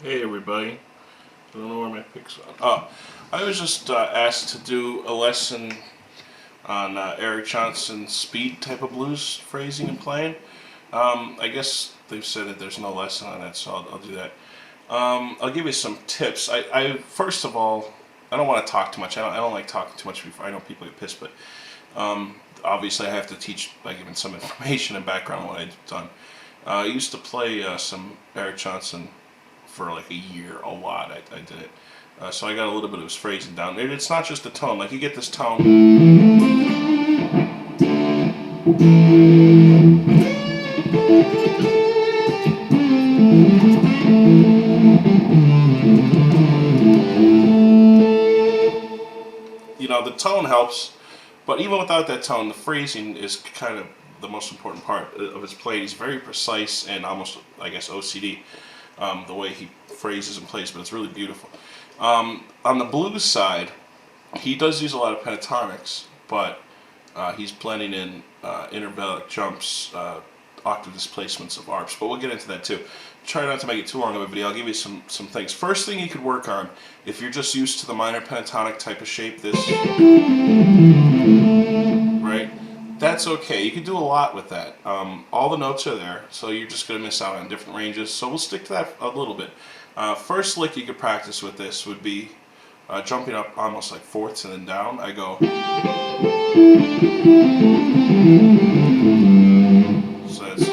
Hey everybody, I don't know where my picks are. Oh, I was just asked to do a lesson on Eric Johnson's speed type of blues phrasing and playing. I guess they've said that there's no lesson on that, so I'll do that. I'll give you some tips. I first of all, I don't want to talk too much. I don't like talking too much before. I know people get pissed, but obviously I have to teach by giving some information and background on what I've done. I used to play some Eric Johnson for like a year, a lot. I did it. So I got a little bit of his phrasing down. It's not just the tone. Like you get this tone. You know, the tone helps, but even without that tone, the phrasing is kind of the most important part of his playing. He's very precise and almost, I guess, OCD, the way he phrases and plays, but it's really beautiful. On the blues side, he does use a lot of pentatonics, but he's blending in intervallic jumps, octave displacements of arps. But we'll get into that too. Try not to make it too long of a video. I'll give you some things. First thing you could work on, if you're just used to the minor pentatonic type of shape, this, right? That's okay. You can do a lot with that. All the notes are there, so you're just going to miss out on different ranges. So we'll stick to that a little bit. First lick you could practice with this would be jumping up almost like fourths and then down. I go. So it's.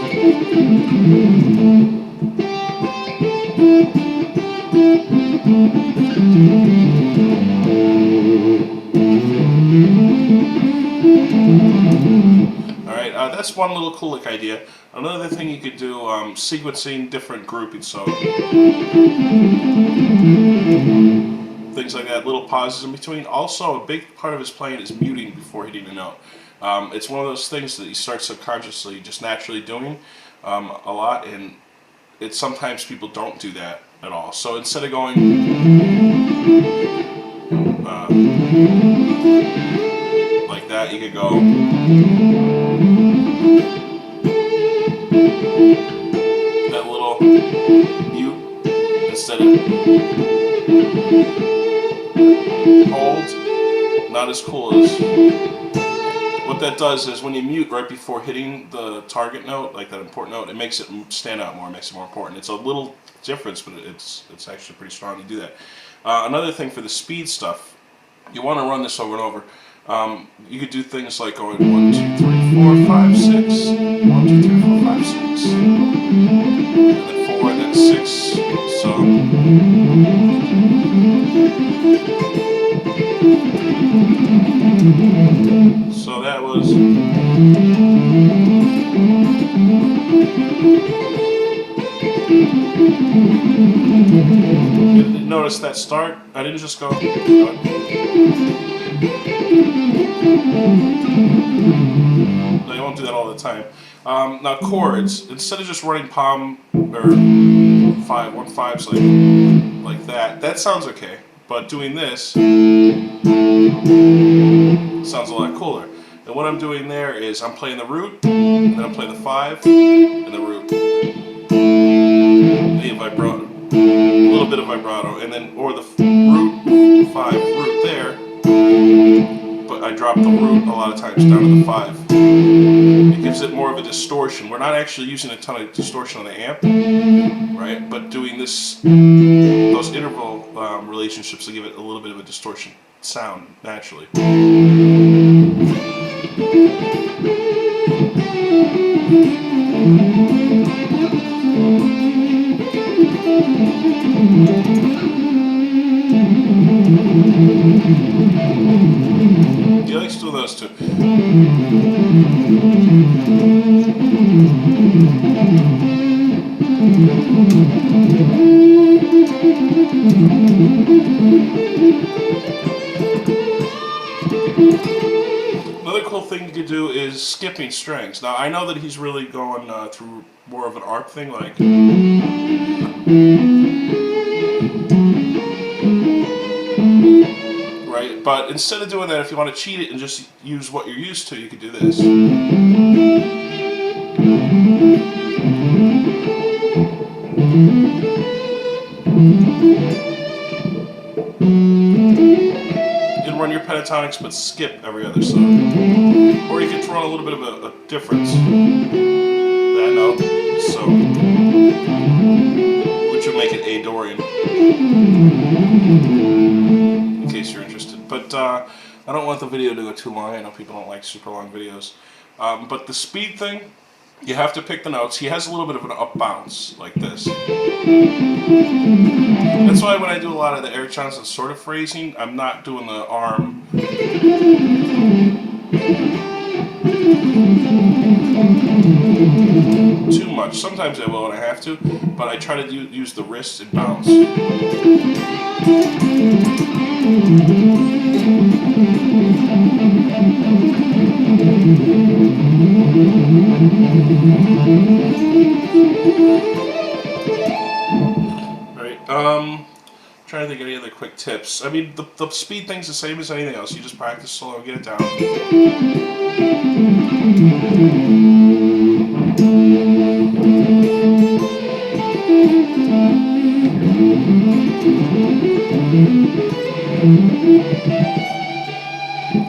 Alright, that's one little cool lick idea. Another thing you could do, sequencing different groupings, so things like that, little pauses in between. Also, a big part of his playing is muting before hitting a note. It's one of those things that you start subconsciously, just naturally doing a lot, and sometimes people don't do that at all. So instead of going like that, you could go that little mute instead of hold. Not as cool as. What that does is when you mute right before hitting the target note, like that important note, it makes it stand out more, it makes it more important. It's a little difference, but it's actually pretty strong to do that. Another thing for the speed stuff, you want to run this over and over. You could do things like going 1, 2, 3, 4, 5, 6, 1, 2, 3, 4, 5, 6, and then 4, and then 6. So that was. Notice that start. I didn't just go. No, you won't do that all the time. Now chords. Instead of just running palm or 1/5s like that, that sounds okay. But doing this sounds a lot cooler. And what I'm doing there is I'm playing the root, and then I'm playing the 5, and the root. The vibrato, a little bit of vibrato, and then, or the root, 5, root there, but I drop the root a lot of times down to the 5. It gives it more of a distortion. We're not actually using a ton of distortion on the amp, right? But doing this, those interval relationships will give it a little bit of a distortion sound naturally. He likes doing those too. Another cool thing you could do is skipping strings. Now I know that he's really going through more of an arp thing, like. Right, but instead of doing that, if you want to cheat it and just use what you're used to, you could do this. And run your pentatonics, but skip every other song. Or you could throw in a little bit of a difference. That note, so which would make it A Dorian, in case you're interested. But I don't want the video to go too long. I know people don't like super long videos. But the speed thing, you have to pick the notes. He has a little bit of an up bounce, like this. That's why when I do a lot of the Eric Johnson sort of phrasing, I'm not doing the arm. Too much. Sometimes I will when I have to, but I try to use the wrist and bounce. Alright, trying to think of any other quick tips. I mean, the speed thing's the same as anything else. You just practice slow and get it down.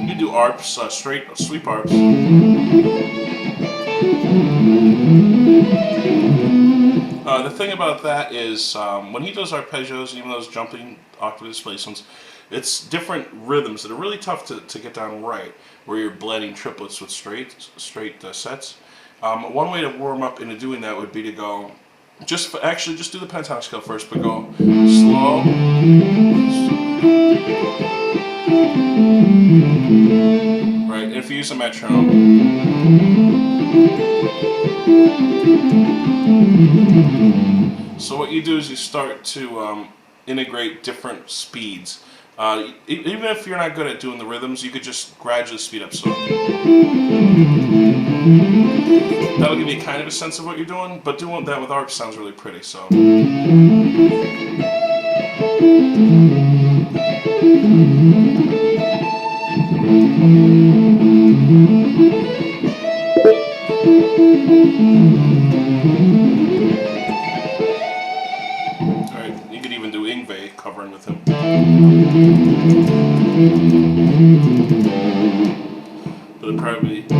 You can do arps, straight sweep arps. The thing about that is when he does arpeggios, even those jumping octave displacements, it's different rhythms that are really tough to get down right, where you're blending triplets with straight sets. One way to warm up into doing that would be to go, just do the pentatonic scale first, but go slow. Right, and if you use a metronome. So what you do is you start to integrate different speeds. Even if you're not good at doing the rhythms, you could just gradually speed up. So that'll give you kind of a sense of what you're doing, but doing that with arps sounds really pretty. So. Alright, you could even do Yngwie covering with him. But it'd probably be...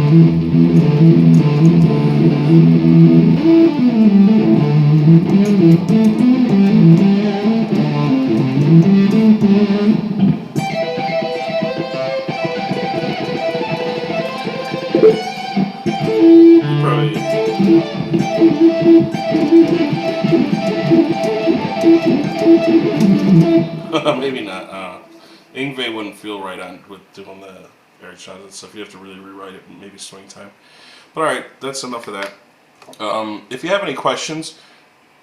Maybe not. Yngwie wouldn't feel right on with doing the Eric Johnson stuff. You have to really rewrite it, maybe swing time. But alright, that's enough of that. If you have any questions,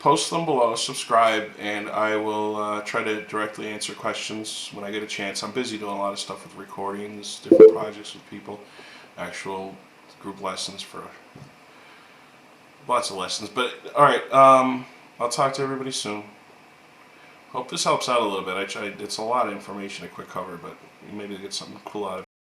post them below, subscribe, and I will try to directly answer questions when I get a chance. I'm busy doing a lot of stuff with recordings, different projects with people, actual group lessons for lots of lessons. But alright, I'll talk to everybody soon. Hope this helps out a little bit. It's a lot of information to quick cover, but maybe get something cool out of it.